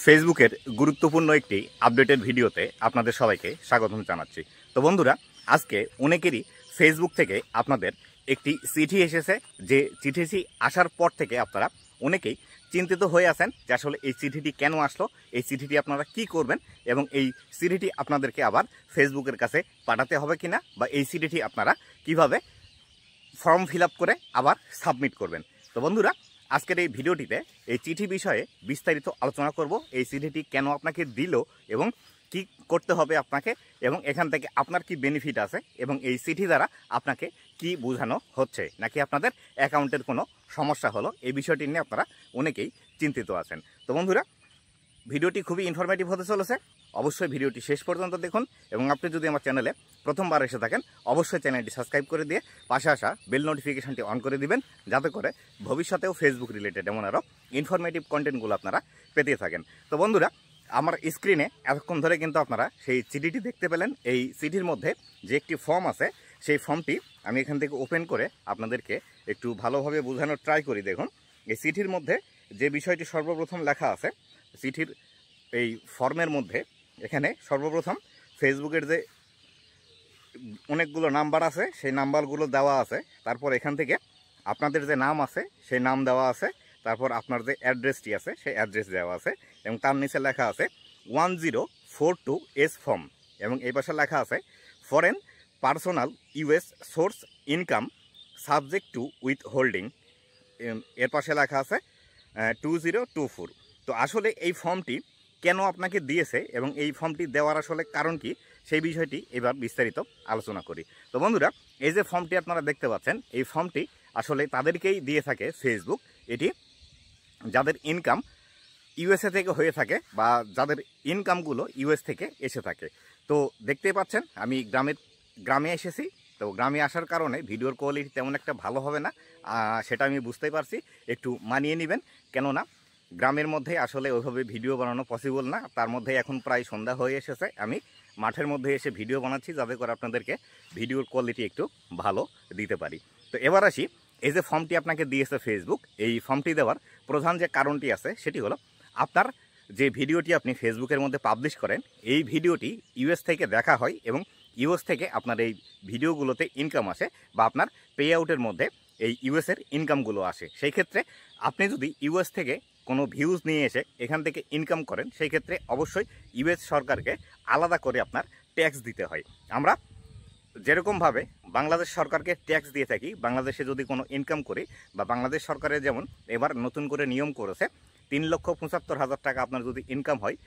ফেসবুকের গুরুত্বপূর্ণ একটি আপডেটের ভিডিওতে আপনাদের সবাইকে স্বাগতম জানাচ্ছি। তো বন্ধুরা, আজকে অনেকেরই ফেসবুক থেকে আপনাদের একটি চিঠি এসেছে, যে চিঠিটি আসার পর থেকে আপনারা অনেকেই চিন্তিত হয়ে আছেন যে আসলে এই চিঠিটি কেন আসলো, এই চিঠিটি আপনারা কি করবেন এবং এই চিঠিটি আপনাদেরকে আবার ফেসবুকের কাছে পাঠাতে হবে কিনা, বা এই চিঠিটি আপনারা কিভাবে ফর্ম ফিল আপ করে আবার সাবমিট করবেন। তো বন্ধুরা, আজকের এই ভিডিওটিতে এই চিঠি বিষয়ে বিস্তারিত আলোচনা করব। এই চিঠিটি কেন আপনাকে দিল এবং কি করতে হবে আপনাকে, এবং এখান থেকে আপনার কি বেনিফিট আছে, এবং এই চিঠি দ্বারা আপনাকে কি বোঝানো হচ্ছে, নাকি আপনাদের অ্যাকাউন্টের কোনো সমস্যা হলো, এই বিষয়টি নিয়ে আপনারা অনেকেই চিন্তিত আছেন। তো বন্ধুরা, ভিডিওটি খুবই ইনফরমেটিভ হতে চলেছে, অবশ্যই ভিডিওটি শেষ পর্যন্ত দেখুন। এবং আপনি যদি আমার চ্যানেলে প্রথমবার এসে থাকেন, অবশ্যই চ্যানেলটি সাবস্ক্রাইব করে দিয়ে পাশে আসা বেল নোটিফিকেশনটি অন করে দিবেন, যাতে করে ভবিষ্যতেও ফেসবুক রিলেটেড এমন আরও ইনফরমেটিভ কন্টেন্টগুলো আপনারা পেতে থাকেন। তো বন্ধুরা, আমার স্ক্রিনে এতক্ষণ ধরে কিন্তু আপনারা সেই চিঠিটি দেখতে পেলেন। এই চিঠির মধ্যে যে একটি ফর্ম আছে, সেই ফর্মটি আমি এখান থেকে ওপেন করে আপনাদেরকে একটু ভালোভাবে বোঝানোর ট্রাই করি। দেখুন, এই চিঠির মধ্যে যে বিষয়টি সর্বপ্রথম লেখা আছে, চিঠির এই ফর্মের মধ্যে এখানে সর্বপ্রথম ফেসবুকের যে অনেকগুলো নাম্বার আছে, সেই নাম্বারগুলো দেওয়া আছে। তারপর এখান থেকে আপনাদের যে নাম আছে সেই নাম দেওয়া আছে। তারপর আপনার যে অ্যাড্রেসটি আছে সেই অ্যাড্রেস দেওয়া আছে, এবং তার নিচে লেখা আছে 1042S ফর্ম, এবং এই পাশে লেখা আছে foreign personal US source income subject to with holding, এর পাশে লেখা আছে 2024। তো আসলে এই ফর্মটি কেন আপনাকে দিয়েছে এবং এই ফর্মটি দেওয়ার আসলে কারণ কি, সেই বিষয়টি এবার বিস্তারিত আলোচনা করি। তো বন্ধুরা, এই যে ফর্মটি আপনারা দেখতে পাচ্ছেন, এই ফর্মটি আসলে তাদেরকেই দিয়ে থাকে ফেসবুক। এটি যাদের ইনকাম ইউএসএ থেকে হয়ে থাকে, বা যাদের ইনকামগুলো ইউএস থেকে এসে থাকে। তো দেখতেই পাচ্ছেন আমি গ্রামে এসেছি। তো গ্রামে আসার কারণে ভিডিওর কোয়ালিটি তেমন একটা ভালো হবে না, সেটা আমি বুঝতেই পারছি। একটু মানিয়ে নেবেন, কেননা গ্রামের মধ্যে আসলে ওইভাবে ভিডিও বানানো পসিবল না। তার মধ্যে এখন প্রায় সন্ধ্যা হয়ে এসেছে, আমি মাঠের মধ্যে এসে ভিডিও বানাচ্ছি, যাতে করে আপনাদেরকে ভিডিওর কোয়ালিটি একটু ভালো দিতে পারি। তো এবার আসি, এই যে ফর্মটি আপনাকে দিয়েছে ফেসবুক, এই ফর্মটি দেওয়ার প্রধান যে কারণটি আছে সেটি হলো, আপনার যে ভিডিওটি আপনি ফেসবুকের মধ্যে পাবলিশ করেন, এই ভিডিওটি ইউএস থেকে দেখা হয় এবং ইউএস থেকে আপনার এই ভিডিওগুলোতে ইনকাম আসে, বা আপনার পে আউটের মধ্যে এই ইউএসের ইনকামগুলো আসে। সেই ক্ষেত্রে আপনি যদি ইউএস থেকে কোনো ভিউজ নিয়ে এসে এখান থেকে ইনকাম করেন, সেই ক্ষেত্রে অবশ্যই ইউএস সরকারকে আলাদা করে আপনার ট্যাক্স দিতে হয়। আমরা যেরকমভাবে বাংলাদেশ সরকারকে ট্যাক্স দিয়ে থাকি, বাংলাদেশে যদি কোনো ইনকাম করি, বা বাংলাদেশ সরকারের যেমন এবার নতুন করে নিয়ম করেছে, 3,75,000 টাকা আপনার যদি ইনকাম হয়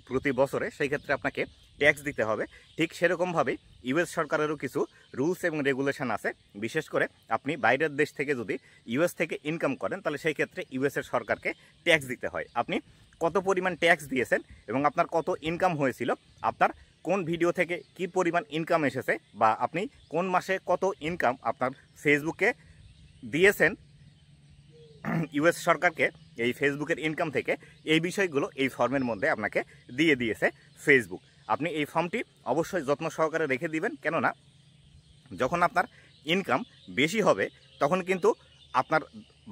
প্রতি বছরে, সেই ক্ষেত্রে আপনাকে ট্যাক্স দিতে হবে। ঠিক সেরকমভাবেই ইউএস সরকারেরও কিছু রুলস এবং রেগুলেশন আছে। বিশেষ করে আপনি বাইরের দেশ থেকে যদি ইউএস থেকে ইনকাম করেন, তাহলে সেই ক্ষেত্রে ইউএসের সরকারকে ট্যাক্স দিতে হয়। আপনি কত পরিমাণ ট্যাক্স দিয়েছেন এবং আপনার কত ইনকাম হয়েছিল, আপনার কোন ভিডিও থেকে কি পরিমাণ ইনকাম এসেছে, বা আপনি কোন মাসে কত ইনকাম আপনার ফেসবুকে দিয়েছেন ইউএস সরকারকে এই ফেসবুকের ইনকাম থেকে, এই বিষয়গুলো এই ফর্মের মধ্যে আপনাকে দিয়ে দিয়েছে ফেসবুক। আপনি এই ফর্মটি অবশ্যই যত্ন সহকারে রেখে দিবেন, কেননা যখন আপনার ইনকাম বেশি হবে তখন কিন্তু আপনার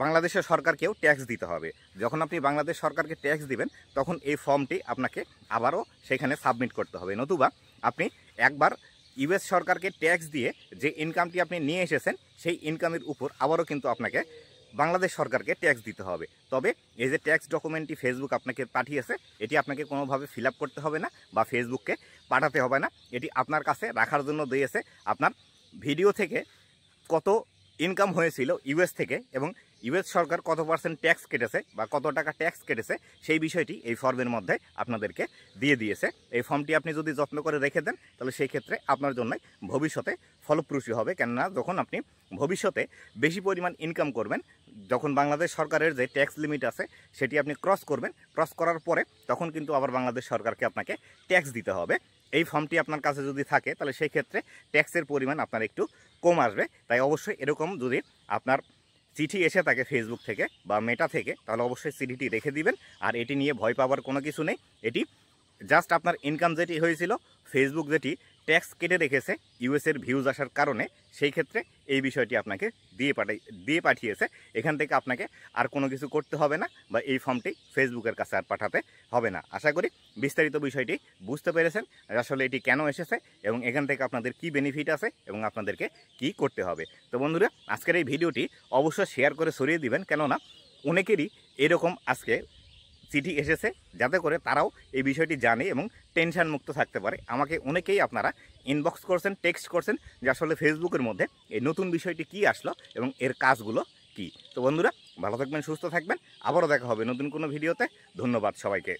বাংলাদেশের সরকারকেও ট্যাক্স দিতে হবে। যখন আপনি বাংলাদেশ সরকারকে ট্যাক্স দিবেন, তখন এই ফর্মটি আপনাকে আবারও সেখানে সাবমিট করতে হবে। নতুবা আপনি একবার ইউএস সরকারকে ট্যাক্স দিয়ে যে ইনকামটি আপনি নিয়ে এসেছেন, সেই ইনকামের উপর আবারও কিন্তু আপনাকে বাংলাদেশ সরকারকে ট্যাক্স দিতে হবে। তবে এই যে ট্যাক্স ডকুমেন্টটি ফেসবুক আপনাকে পাঠিয়েছে, এটি আপনাকে কোনোভাবে ফিল আপ করতে হবে না, বা ফেসবুককে পাঠাতে হবে না। এটি আপনার কাছে রাখার জন্য দিয়েছে। আপনার ভিডিও থেকে কত ইনকাম হয়েছিল ইউএস থেকে, এবং ইউএস সরকার কত % ট্যাক্স কেটেছে, বা কত টাকা ট্যাক্স কেটেছে, সেই বিষয়টি এই ফর্মের মধ্যে আপনাদেরকে দিয়ে দিয়েছে। এই ফর্মটি আপনি যদি যত্ন করে রেখে দেন, তাহলে সেই ক্ষেত্রে আপনার জন্যই ভবিষ্যতে ফলপ্রসূ হবে। কেননা যখন আপনি ভবিষ্যতে বেশি পরিমাণ ইনকাম করবেন, যখন বাংলাদেশ সরকারের যে ট্যাক্স লিমিট আছে সেটি আপনি ক্রস করবেন, ক্রস করার পরে তখন কিন্তু আবার বাংলাদেশ সরকারকে আপনাকে ট্যাক্স দিতে হবে। এই ফর্মটি আপনার কাছে যদি থাকে, তাহলে সেই ক্ষেত্রে ট্যাক্সের পরিমাণ আপনার একটু কম আসবে। তাই অবশ্যই এরকম যদি আপনার চিঠি এসে থাকে ফেসবুক থেকে বা মেটা থেকে, তাহলে অবশ্যই চিঠিটি রেখে দিবেন। আর এটি নিয়ে ভয় পাওয়ার কোনো কিছু নেই। এটি জাস্ট আপনার ইনকাম যেটি হয়েছিল, ফেসবুক যেটি ট্যাক্স কেটে রেখেছে ইউএসের ভিউজ আসার কারণে, সেই ক্ষেত্রে এই বিষয়টি আপনাকে দিয়ে পাঠিয়েছে, এখান থেকে আপনাকে আর কোনো কিছু করতে হবে না, বা এই ফর্মটি ফেসবুকের কাছে আর পাঠাতে হবে না। আশা করি বিস্তারিত বিষয়টি বুঝতে পেরেছেন, আসলে এটি কেন এসেছে এবং এখান থেকে আপনাদের কি বেনিফিট আছে এবং আপনাদেরকে কি করতে হবে। তো বন্ধুরা, আজকের এই ভিডিওটি অবশ্যই শেয়ার করে ছড়িয়ে দিবেন, কেননা অনেকেরই এরকম আজকে চিঠি এসেছে, যাতে করে তারাও এই বিষয়টি জানে এবং টেনশন মুক্ত থাকতে পারে। আমাকে অনেকেই আপনারা ইনবক্স করছেন, টেক্সট করছেন যে আসলে ফেসবুকের মধ্যে এই নতুন বিষয়টি কি আসলো এবং এর কাজগুলো কি। তো বন্ধুরা, ভালো থাকবেন, সুস্থ থাকবেন, আবারও দেখা হবে নতুন কোনো ভিডিওতে। ধন্যবাদ সবাইকে।